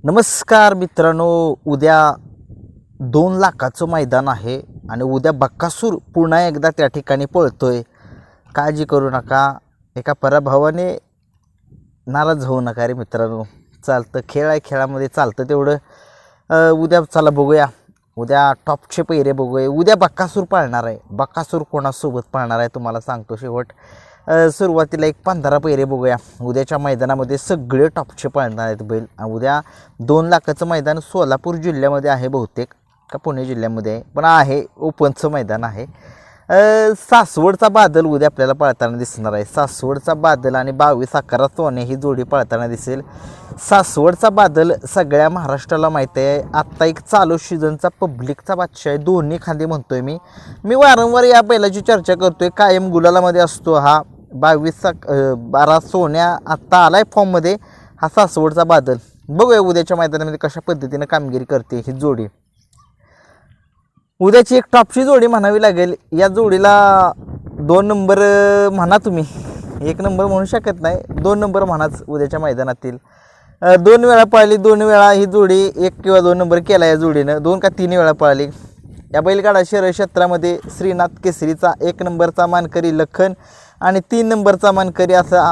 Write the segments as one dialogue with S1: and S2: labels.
S1: नमस्कार मित्रांनो, उद्या 2 लाखाचं मैदान आहे आणि उद्या बक्कासूर पुन्हा एकदा त्या ठिकाणी पळतोय. काळजी करू नका, एका पराभवाने नाराज होऊ नका रे मित्रांनो. चालतं, खेळ आहे, खेळामध्ये चालतं तेवढं. उद्या चला बघूया, उद्या टॉपचे पहिरे बघूया. उद्या बक्कासूर पाळणार आहे. बक्कासूर कोणासोबत पाळणार आहे तुम्हाला सांगतो शेवट. सुरुवातीला एक 15 पहिरे बघूया. उद्याच्या मैदानामध्ये सगळे टॉपचे पाळणार आहेत बैल. उद्या 2 लाखाचं मैदान सोलापूर जिल्ह्यामध्ये आहे, बहुतेक का पुणे जिल्ह्यामध्ये आहे, पण आहे ओपनचं मैदान आहे. सासवडचा बादल उद्या आपल्याला पळताना दिसणार आहे. सासवडचा बादल आणि 22 सोने ही जोडी पळताना दिसेल. सासवडचा बादल सगळ्या महाराष्ट्राला माहीत आहे. आत्ता एक चालू सीझनचा पब्लिकचा बादशाह आहे, दोन्ही खांदे म्हणतोय मी वारंवार या बैलाची चर्चा करतोय. कायम गुलालामध्ये असतो हा. 22 सोन्या आत्ता आलाय फॉर्ममध्ये. हा सासवडचा बादल. बघूया उद्याच्या मैदानामध्ये कशा पद्धतीनं कामगिरी करते ही जोडी. उद्याची एक टॉपची जोडी म्हणावी लागेल. या जोडीला 2 नंबर म्हणा तुम्ही, 1 नंबर म्हणू शकत नाही, 2 नंबर म्हणाच. उद्याच्या मैदानातील 2 वेळा पळाली, 2 वेळा ही जोडी 1 किंवा 2 नंबर केला या जोडीनं. 2 का 3 वेळा पळाली. या बैलगाडा शर्यत क्षेत्रामध्ये श्रीनाथ केसरीचा 1 नंबरचा मानकरी लखन आणि 3 नंबरचा मानकरी असा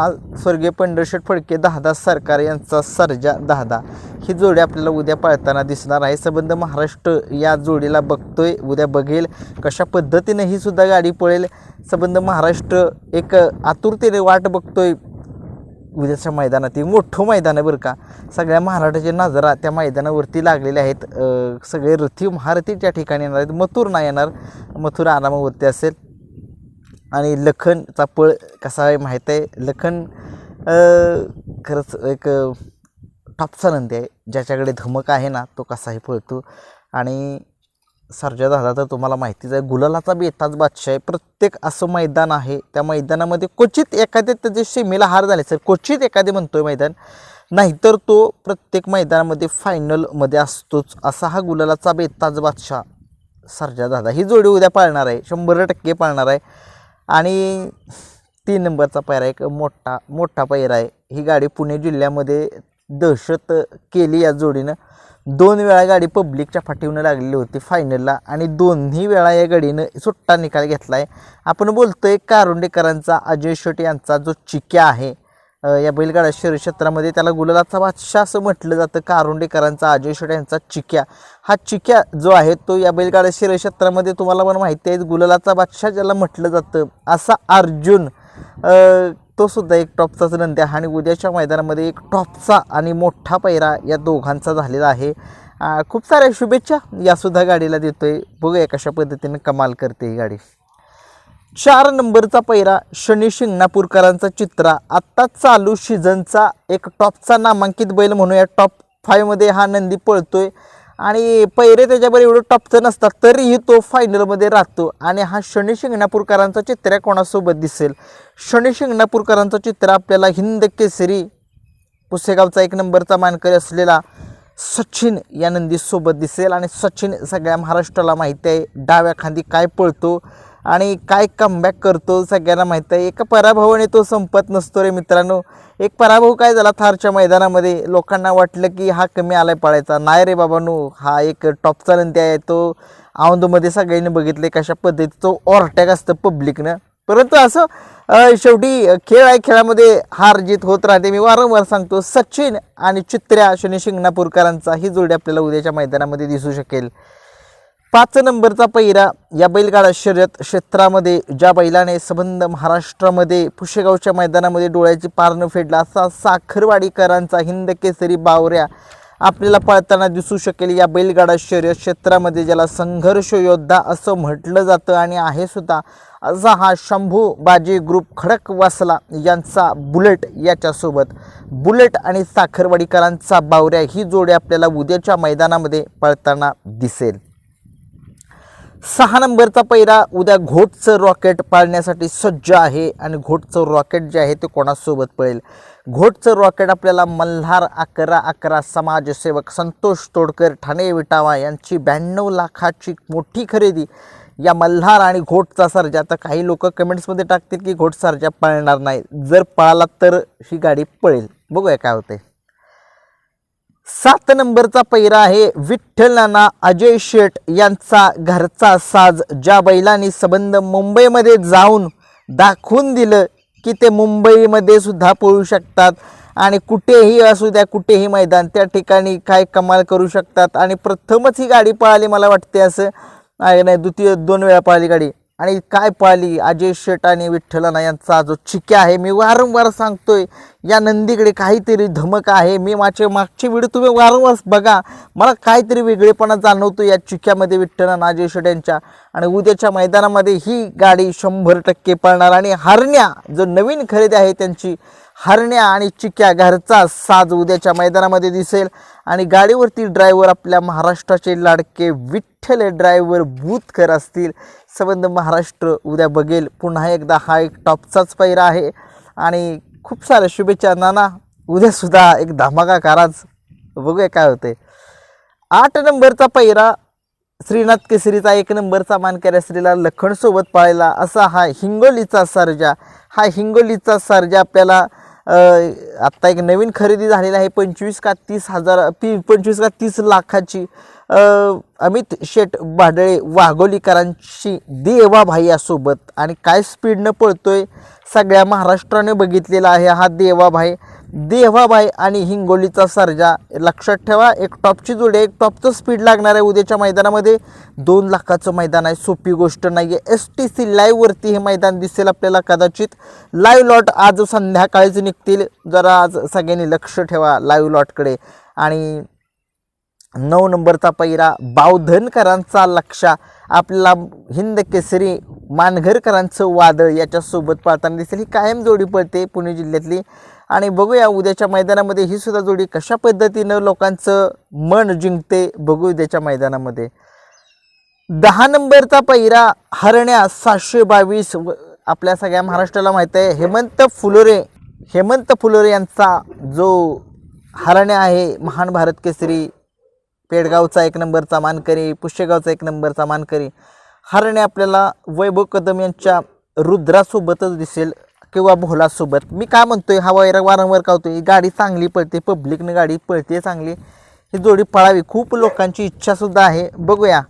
S1: स्वर्गीय पंढरशेठ फडके 10 सरकार यांचा सर्जा 10 ही जोडी आपल्याला उद्या पळताना दिसणार आहे. संबंध महाराष्ट्र या जोडीला बघतोय, उद्या बघेल कशा पद्धतीने ही सुद्धा गाडी पळेल. संबंध महाराष्ट्र एक आतुरतेने वाट बघतोय उद्याच्या मैदानातील. मोठं मैदान आहे बरं का. सगळ्या महाराष्ट्राचे नजरा त्या मैदानावरती लागलेले आहेत. सगळे रथी महारथी त्या ठिकाणी येणार आहेत. मथुर नाही येणार, मथुर आरामावरती असेल. आणि लखनचा पळ कसा आहे माहीत आहे. लखन खरंच एक टॉपचा नंदी आहे. ज्याच्याकडे धमक आहे ना तो कसाही पळतो. आणि सर्जा दादा तर तुम्हाला माहितीच आहे, गुलालाचा बेताज बादशाह आहे. प्रत्येक असं मैदान आहे, त्या मैदानामध्ये क्वचित एखाद्या त्याचे सीमेला हार झाले सर, क्वचित एखादे म्हणतोय मैदान, नाहीतर तो प्रत्येक मैदानामध्ये फायनलमध्ये असतोच. असा हा गुलालाचा बेताज बादशाह सर्जा दादा. ही जोडी उद्या पाळणार आहे, 100% पाळणार आहे. आणि 3 नंबरचा पैरा एक मोठा पैरा आहे. ही गाडी पुणे जिल्ह्यामध्ये दहशत केली या जोडीनं. 2 वेळा गाडी पब्लिकच्या फाटीवनं लागलेली होती फायनलला आणि दोन्ही वेळा या गाडीनं सुट्टा निकाल घेतला आहे. आपण बोलतोय कारुंडेकरांचा अजय शेट यांचा जो चिक्या आहे या बैलगाडा शर्यत क्षेत्रामध्ये, त्याला गुलालाचा बादशाह असं म्हटलं जातं. कारुंडेकरांचा अजय शेट यांचा चिक्या, हा चिक्या जो आहे तो या बैलगाडा शर्यत क्षेत्रामध्ये तुम्हाला पण माहिती आहे गुलालाचा बादशाह ज्याला म्हटलं जातं. असा अर्जुन तो सुद्धा एक टॉपचाच नंदी आहे. आणि उद्याच्या मैदानामध्ये एक टॉपचा आणि मोठा पैरा या दोघांचा झालेला आहे. खूप साऱ्या शुभेच्छा यासुद्धा गाडीला देतोय. बघूया कशा पद्धतीने कमाल करते ही गाडी. 4 नंबरचा पैरा शनी शिंगणापूरकरांचा चित्रा. आत्ता चालू सीझनचा एक टॉपचा नामांकित बैल म्हणूया. टॉप 5 मध्ये हा नंदी पळतोय आणि पैरे त्याच्यावर एवढं टॉपचं नसतात तरीही तो फायनलमध्ये राहतो. आणि हा शनी शिंगणापूरकरांचा चित्रा कोणासोबत दिसेल? शनी शिंगणापूरकरांचा चित्र आपल्याला हिंद केसरी पुसेगावचा 1 नंबरचा मानकरी असलेला सचिन या नंदीसोबत दिसेल. आणि सचिन सगळ्या महाराष्ट्राला माहिती आहे, डाव्या खांदी काय पळतो आणि काय कमबॅक करतो सगळ्यांना माहीत आहे. एका पराभवाने तो संपत नसतो रे मित्रांनो. एक पराभव काय झाला थारच्या मैदानामध्ये, लोकांना वाटलं की हा कमी आलाय पळायचा. नाही रे बाबांनो, हा एक टॉपचा नंदी आहे. तो औंधमध्ये सगळ्यांनी बघितले कशा पद्धतीचं ओव्हरटॅक असतं पब्लिकनं. परंतु असं शेवटी खेळ आहे, खेळामध्ये हार जीत होत राहते. मी वारंवार सांगतो, सचिन आणि चित्र्या शनी शिंगणापूरकरांचा ही जोडी आपल्याला उद्याच्या मैदानामध्ये दिसू शकेल. 5 नंबरचा पैरा या बैलगाडा शर्यत क्षेत्रामध्ये ज्या बैलाने संबंध महाराष्ट्रामध्ये पुशेगावच्या मैदानामध्ये डोळ्याची पार न फेडला असा साखरवाडीकरांचा हिंद केसरी बावऱ्या आपल्याला पळताना दिसू शकेल. या बैलगाडा शर्यत क्षेत्रामध्ये ज्याला संघर्ष योद्धा असं म्हटलं जातं आणि आहे सुद्धा, असा हा शंभू बाजी ग्रुप खडकवासला यांचा बुलेट, याच्यासोबत बुलेट आणि साखरवाडीकरांचा बावऱ्या ही जोडी आपल्याला उद्याच्या मैदानामध्ये पळताना दिसेल. 6 नंबरचा पैरा उद्या घोटचं रॉकेट पाळण्यासाठी सज्ज आहे. आणि घोटचं रॉकेट जे आहे ते कोणासोबत पळेल? घोटचं रॉकेट आपल्याला मल्हार 1111 समाजसेवक संतोष तोडकर ठाणे विटावा यांची 92 लाखाची मोठी खरेदी. या मल्हार आणि घोटचा सर्जा. आता काही लोक कमेंट्समध्ये टाकतील की घोट सर्जा पळणार नाही. जर पळाला तर ही गाडी पळेल. बघूया काय होते. 7 नंबरचा पैरा आहे विठ्ठल नाना अजय शेठ यांचा घरचा साज, ज्या बैलांनी संबंध मुंबईमध्ये जाऊन दाखवून दिलं की ते मुंबईमध्ये सुद्धा पळू शकतात आणि कुठेही असू द्या, कुठेही मैदान त्या ठिकाणी काय कमाल करू शकतात. आणि प्रथमच ही गाडी पळाली मला वाटते, असं आहे नाही, द्वितीय 2 वेळा पळाली गाडी आणि काय पळाली. अजय शेठ आणि विठ्ठलाना यांचा जो चिक्या आहे, मी वारंवार सांगतोय या नंदीकडे काहीतरी धमक आहे. मी मागचे व्हिडिओ तुम्ही वारंवार बघा, मला काहीतरी वेगळेपणा जाणवतो या चिक्यामध्ये विठ्ठलाना अजय शेठ यांच्या. आणि उद्याच्या मैदानामध्ये ही गाडी 100% पळणार. आणि हरण्या जो नवीन खरेदी आहे त्यांची, हरण्या आणि चिक्या घरचा साज उद्याच्या मैदानामध्ये दिसेल. आणि गाडीवरती ड्रायव्हर आपल्या महाराष्ट्राचे लाडके विठ्ठल ड्रायव्हर बुतकर असतील. संबंध महाराष्ट्र उद्या बघेल पुन्हा एकदा. हा एक टॉपचाच पैरा आहे आणि खूप साऱ्या शुभेच्छा नाना, उद्यासुद्धा एक धमाका कराच, बघूया काय होते. 8 नंबरचा पैरा श्रीनाथ केसरीचा 1 नंबरचा मानकरी असलेला लखनसोबत पाळला असा हा हिंगोलीचा सर्जा. हा हिंगोलीचा सर्जा आपल्याला आत्ता एक नवीन खरेदी झालेला आहे 25 का 30 लाखाची. अमित शेठ भाडळे वाघोलीकरांची देवाभाईयासोबत. आणि काय स्पीडनं पळतोय सगळ्या महाराष्ट्राने बघितलेला आहे हा देवाभाई आणि हिंगोलीचा सर्जा. लक्षात ठेवा, एक टॉपची जोडी आहे, एक टॉपचं स्पीड लागणार आहे उद्याच्या मैदानामध्ये. 2 लाखाचं मैदान आहे, सोपी गोष्ट नाही आहे. STC लाईव्हवरती हे मैदान दिसेल आपल्याला कदाचित. लाईव्ह लॉट आज संध्याकाळीच निघतील, जरा आज सगळ्यांनी लक्ष ठेवा लाईव्ह लॉटकडे. आणि 9 नंबरचा पैरा बावधनकरांचा लक्ष आपल्याला हिंद केसरी मानघरकरांचं वादळ याच्यासोबत पळताना दिसेल. ही कायम जोडी पळते पुणे जिल्ह्यातली. आणि बघूया उद्याच्या मैदानामध्ये ही सुद्धा जोडी कशा पद्धतीनं लोकांचं मन जिंकते, बघू उद्याच्या मैदानामध्ये. 10 नंबरचा पैरा हरण्या 722. आपल्या सगळ्या महाराष्ट्राला माहीत आहे हेमंत फुलोरे यांचा जो हरण्या आहे, महान भारत केसरी, पेडगावचा 1 नंबरचा मानकरी, पुष्यगावचा 1 नंबरचा मानकरी. हरण्या आपल्याला वैभव कदम यांच्या रुद्रासोबतच दिसेल किंवा भोलासोबत. मी काय म्हणतोय, हा वैरा वारंवार का होतोय, गाडी चांगली पळते, पब्लिकने गाडी पळते चांगली, ही जोडी पळावी खूप लोकांची इच्छासुद्धा आहे. बघूया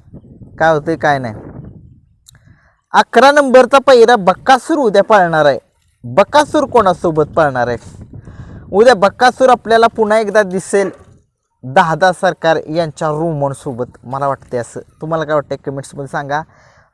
S1: काय होतंय काय नाही. 11 नंबरचा पैरा बक्कासूर उद्या पळणार आहे. बक्कासूर कोणासोबत पळणार आहे उद्या? बक्कासूर आपल्याला पुन्हा एकदा दिसेल दादा सरकार यांच्या रोमनसोबत, मला वाटते असं. तुम्हाला काय वाटतं कमेंट्समध्ये सांगा.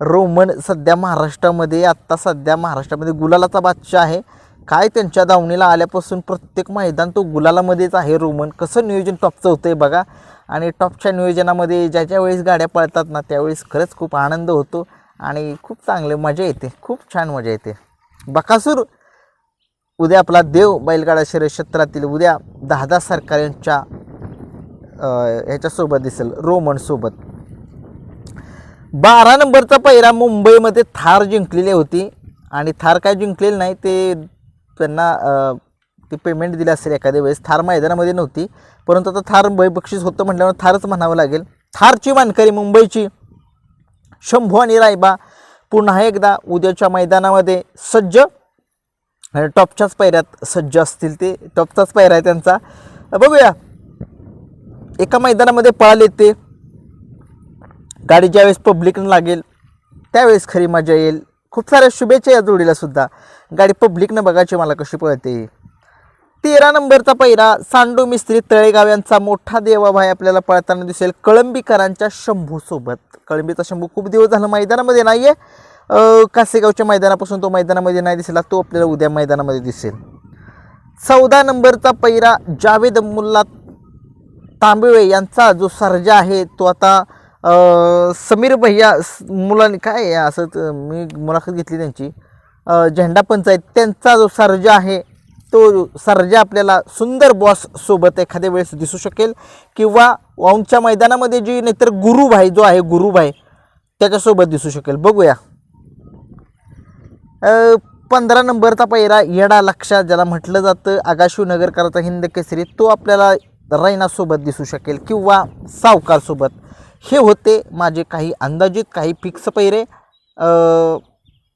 S1: रोमन सध्या महाराष्ट्रामध्ये गुलालाचा बादशाह आहे. काय त्यांच्या दावणीला आल्यापासून प्रत्येक मैदान तो गुलालामध्येच आहे. रोमन कसं नियोजन टॉपचं होतं आहे बघा. आणि टॉपच्या नियोजनामध्ये ज्या वेळेस गाड्या पळतात ना, त्यावेळेस खरंच खूप आनंद होतो आणि खूप चांगले मजा येते, खूप छान मजा येते. बकासूर उद्या आपला देव बैलगाडा शर्यत क्षेत्रातील उद्या दादा सरकार यांच्या ह्याच्यासोबत दिसेल, रोमनसोबत. 12 नंबरचा पैरा मुंबईमध्ये थार जिंकलेली होती आणि थार काय जिंकलेली नाही, ते त्यांना ते पेमेंट दिलं असेल एखाद्या वेळेस. थार मैदानामध्ये नव्हती, परंतु आता थार बक्षीस होतं म्हटल्यावर थारच म्हणावं लागेल. थारची मानकरी मुंबईची शंभू आणि रायबा पुन्हा एकदा उद्याच्या मैदानामध्ये सज्ज, टॉपच्याच पैऱ्यात सज्ज असतील. ते टॉपचाच पैरा आहे त्यांचा. बघूया, एका मैदानामध्ये पळाले ते गाडी ज्यावेळेस पब्लिकनं लागेल त्यावेळेस खरी मजा येईल. खूप साऱ्या शुभेच्छा या जोडीला सुद्धा. गाडी पब्लिकनं बघायची मला कशी पळते. 13 नंबरचा पैरा सांडू मिस्त्री तळेगाव यांचा मोठा देवाभाई आपल्याला पळताना दिसेल कळंबीकरांच्या शंभूसोबत. कळंबीचा शंभू खूप दिवस झालं मैदानामध्ये नाही आहे, कासेगावच्या मैदानापासून तो मैदानामध्ये नाही दिसला, तो आपल्याला उद्या मैदानामध्ये दिसेल. 14 नंबरचा पैरा जावेद मुल्ला तांबवे यांचा जो सर्जा आहे तो आता समीर भैया मुलांनी काय असं मी मुलाखत घेतली त्यांची, झेंडा पंचायत त्यांचा जो सर्जा आहे तो सर्जा आपल्याला सुंदर बॉस सोबत एखाद्या वेळेस दिसू शकेल किंवा वाऊंच्या मैदानामध्ये जी, नाहीतर गुरुभाई जो आहे गुरुभाई त्याच्यासोबत दिसू शकेल. बघूया. 15 नंबरचा पैरा येडा लक्षा ज्याला म्हटलं जातं, आगाशिवनगरकरांचा हिंद केसरी, तो आपल्याला रैनासोबत दिसू शकेल किंवा सावकारसोबत. हे होते माझे काही अंदाजित काही फिक्स पैरे.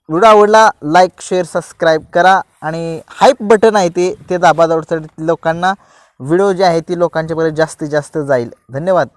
S1: व्हिडिओ आवडला लाईक शेअर सबस्क्राईब करा आणि हाईप बटन आहे ते दाबा लोकांना व्हिडिओ जी आहे ती लोकांच्यापर्यंत जास्तीत जास्त जाईल. धन्यवाद.